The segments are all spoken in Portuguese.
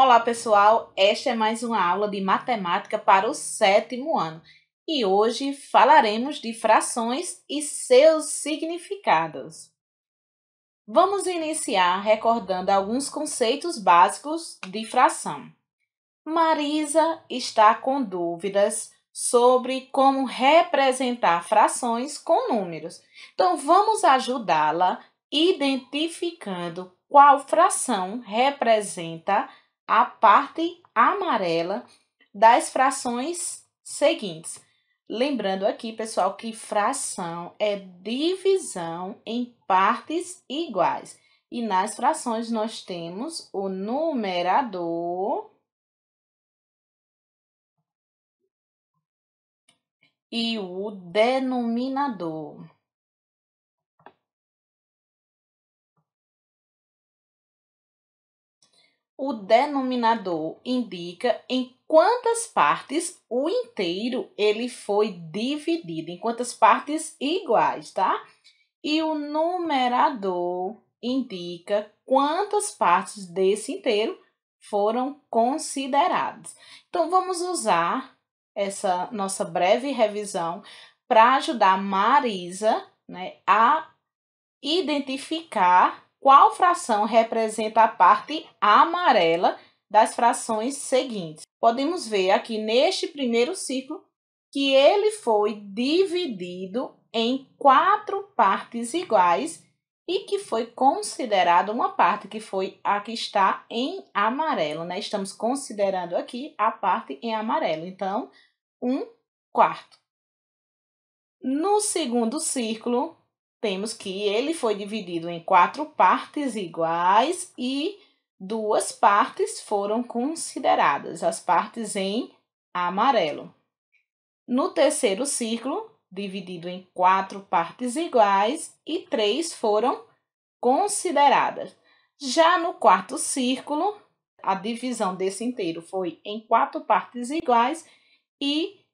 Olá, pessoal! Esta é mais uma aula de matemática para o 7º ano e hoje falaremos de frações e seus significados. Vamos iniciar recordando alguns conceitos básicos de fração. Marisa está com dúvidas sobre como representar frações com números. Então, vamos ajudá-la identificando qual fração representa a parte amarela das frações seguintes. Lembrando aqui, pessoal, que fração é divisão em partes iguais. E nas frações nós temos o numerador e o denominador. O denominador indica em quantas partes o inteiro ele foi dividido, em quantas partes iguais, tá? E o numerador indica quantas partes desse inteiro foram consideradas. Então, vamos usar essa nossa breve revisão para ajudar Marisa, né, a identificar qual fração representa a parte amarela das frações seguintes. Podemos ver aqui neste primeiro ciclo que ele foi dividido em 4 partes iguais e que foi considerado uma parte, que foi a que está em amarelo, né? Estamos considerando aqui a parte em amarelo, então, 1/4. No segundo círculo, temos que ele foi dividido em 4 partes iguais e 2 partes foram consideradas, as partes em amarelo. No terceiro círculo, dividido em 4 partes iguais e 3 foram consideradas. Já no quarto círculo, a divisão desse inteiro foi em 4 partes iguais e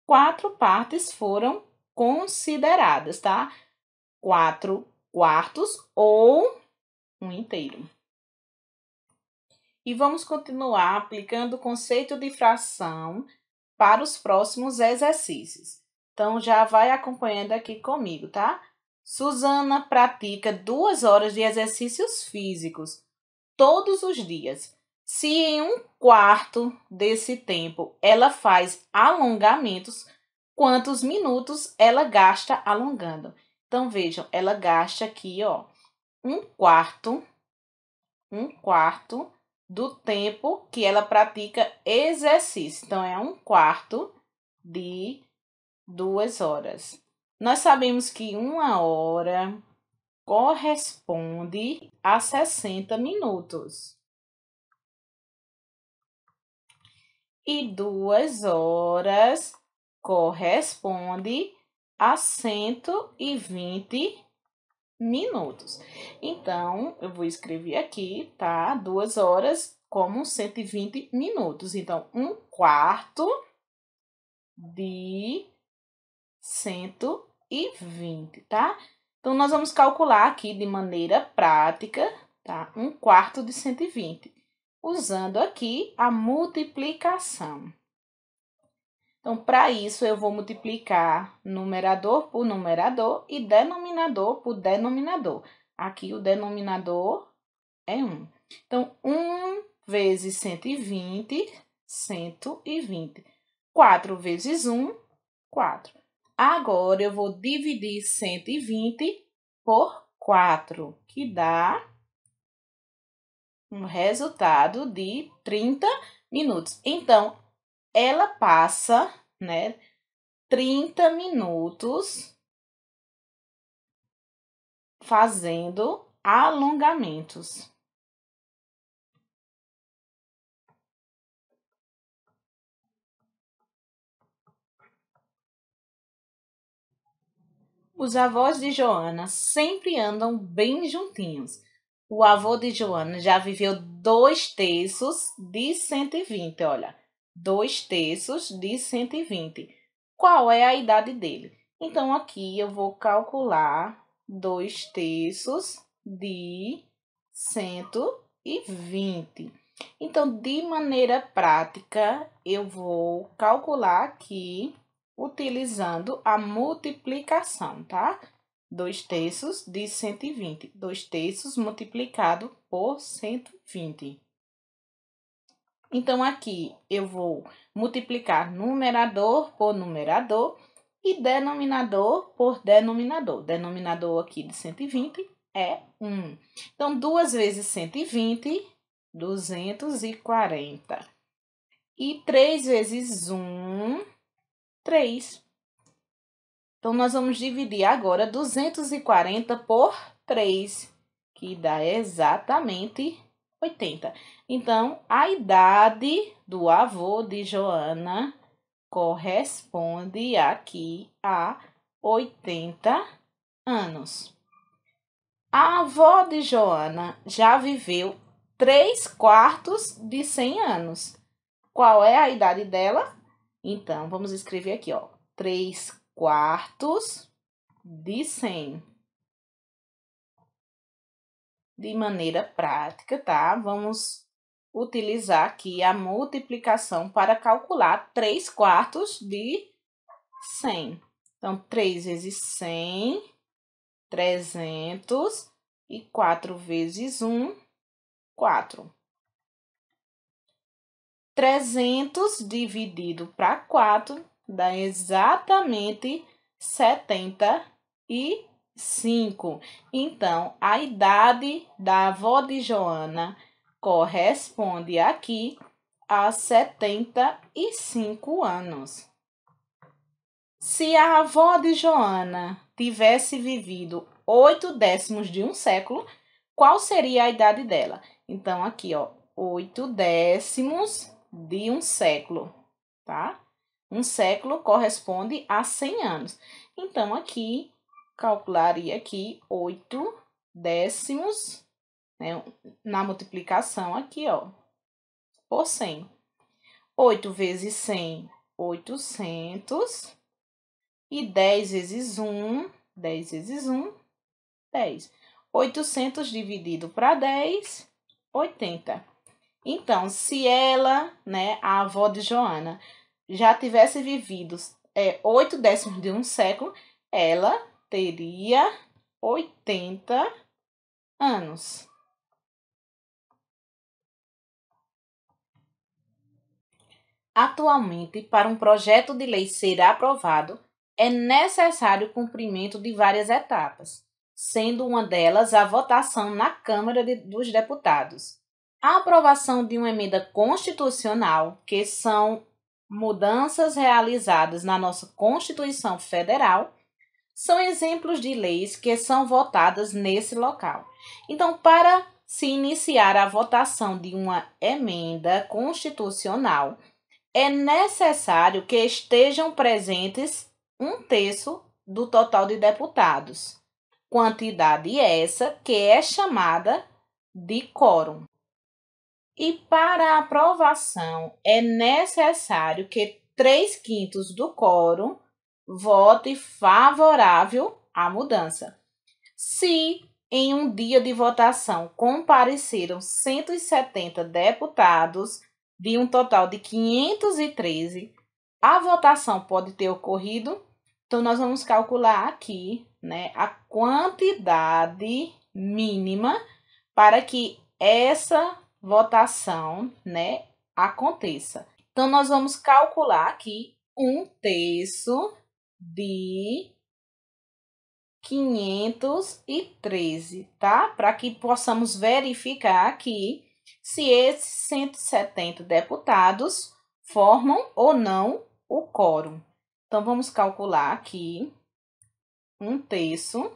4 partes foram consideradas, tá? 4/4 ou um inteiro. E vamos continuar aplicando o conceito de fração para os próximos exercícios. Então, já vai acompanhando aqui comigo, tá? Suzana pratica 2 horas de exercícios físicos todos os dias. Se em 1/4 desse tempo ela faz alongamentos, quantos minutos ela gasta alongando? Então, vejam, ela gasta aqui, ó, 1/4 do tempo que ela pratica exercício. Então, é 1/4 de 2 horas. Nós sabemos que 1 hora corresponde a 60 minutos. E 2 horas corresponde a 120 minutos. Então, eu vou escrever aqui, tá? 2 horas como 120 minutos. Então, 1/4 de 120, tá? Então, nós vamos calcular aqui de maneira prática, tá? 1/4 de 120, usando aqui a multiplicação. Então, para isso, eu vou multiplicar numerador por numerador e denominador por denominador. Aqui, o denominador é 1. Então, 1 vezes 120, 120. 4 vezes 1, 4. Agora, eu vou dividir 120 por 4, que dá um resultado de 30 minutos. Então, ela passa, né, 30 minutos fazendo alongamentos. Os avós de Joana sempre andam bem juntinhos. O avô de Joana já viveu 2/3 de 120, olha. 2/3 de 120. Qual é a idade dele? Então, aqui eu vou calcular 2/3 de 120. Então, de maneira prática, eu vou calcular aqui utilizando a multiplicação, tá? 2/3 de 120. 2/3 multiplicado por 120. Então, aqui eu vou multiplicar numerador por numerador e denominador por denominador. Denominador aqui de 120 é 1. Então, 2 vezes 120, 240. E 3 vezes 1, 3. Então, nós vamos dividir agora 240 por 3, que dá exatamente 80. Então, a idade do avô de Joana corresponde aqui a 80 anos. A avó de Joana já viveu 3/4 de 100 anos. Qual é a idade dela? Então, vamos escrever aqui, ó, 3/4 de 100. De maneira prática, tá? Vamos utilizar aqui a multiplicação para calcular 3/4 de 100. Então, 3 vezes 100, 300, e 4 vezes 1, 4. 300 dividido para 4 dá exatamente 75. Então, a idade da avó de Joana corresponde aqui a 75 anos. Se a avó de Joana tivesse vivido 8/10 de um século, qual seria a idade dela? Então, aqui, ó, 8/10 de um século, tá? Um século corresponde a 100 anos. Então, aqui, calcularia aqui 8/10, né, na multiplicação aqui, ó, por 100. 8 vezes 100, 800. E 10 vezes 1, 10 vezes 1, 10. 800 dividido para 10, 80. Então, se ela, né, a avó de Joana, já tivesse vivido 8/10 de um século, ela teria 80 anos. Atualmente, para um projeto de lei ser aprovado, é necessário o cumprimento de várias etapas, sendo uma delas a votação na Câmara dos Deputados. A aprovação de uma emenda constitucional, que são mudanças realizadas na nossa Constituição Federal, são exemplos de leis que são votadas nesse local. Então, para se iniciar a votação de uma emenda constitucional, é necessário que estejam presentes 1/3 do total de deputados, quantidade essa que é chamada de quórum. E para a aprovação é necessário que 3/5 do quórum vote favorável à mudança. Se em um dia de votação compareceram 170 deputados, de um total de 513, a votação pode ter ocorrido. Então, nós vamos calcular aqui, né, a quantidade mínima para que essa votação, né, aconteça. Então, nós vamos calcular aqui 1/3 de 513, tá? Para que possamos verificar aqui se esses 170 deputados formam ou não o quórum. Então, vamos calcular aqui 1/3,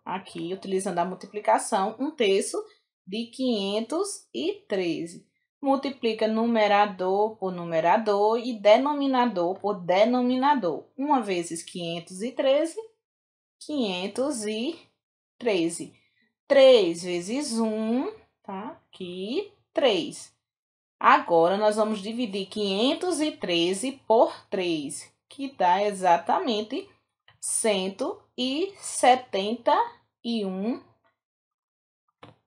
aqui, utilizando a multiplicação, 1/3 de 513. Multiplica numerador por numerador e denominador por denominador. 1 vezes 513, 513. 3 vezes 1, tá? Aqui, 3. Agora, nós vamos dividir 513 por 3, que dá exatamente 171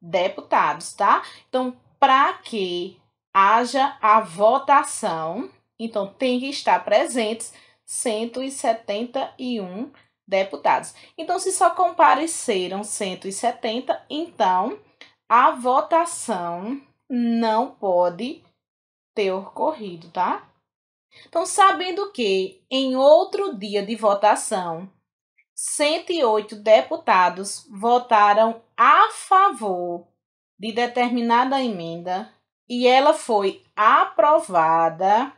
deputados, tá? Então, para que haja a votação, então tem que estar presentes 171 deputados. Então, se só compareceram 170, então a votação não pode ter ocorrido, tá? Então, sabendo que em outro dia de votação, 108 deputados votaram a favor de determinada emenda e ela foi aprovada,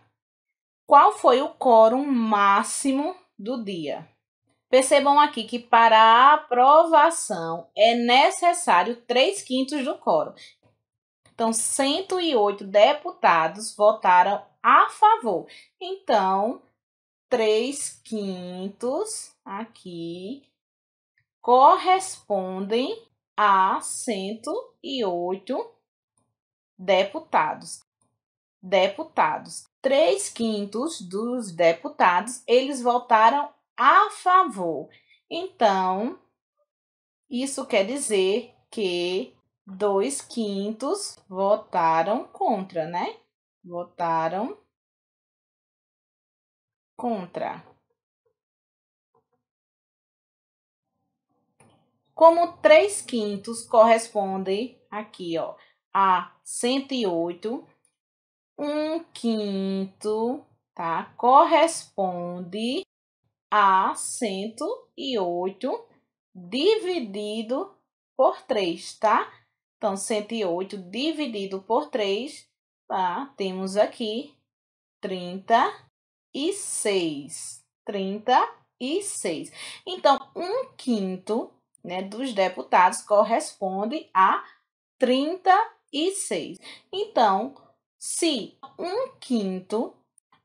qual foi o quórum máximo do dia? Percebam aqui que para a aprovação é necessário 3/5 do quórum. Então, 108 deputados votaram a favor. Então, 3/5 aqui correspondem a 108 deputados. 3/5 dos deputados, eles votaram a favor. Então, isso quer dizer que 2/5 votaram contra, né? Votaram contra. Como 3/5 corresponde aqui, ó, a 108, 1/5, tá? Corresponde a 108 dividido por 3, tá? Então, 108 dividido por 3, tá? Temos aqui 36. 36. Então, 1/5, né, dos deputados corresponde a 36. Então, se 1/5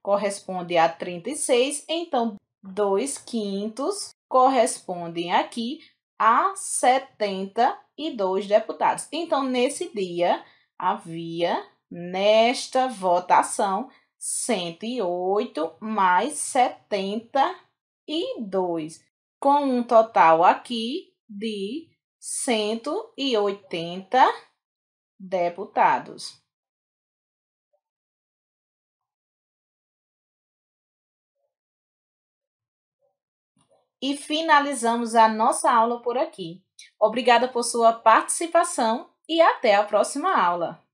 corresponde a 36, então 2/5 correspondem aqui a 72 deputados. Então, nesse dia, havia, nesta votação, 108 mais 72, com um total aqui de 180 deputados. E finalizamos a nossa aula por aqui. Obrigada por sua participação e até a próxima aula.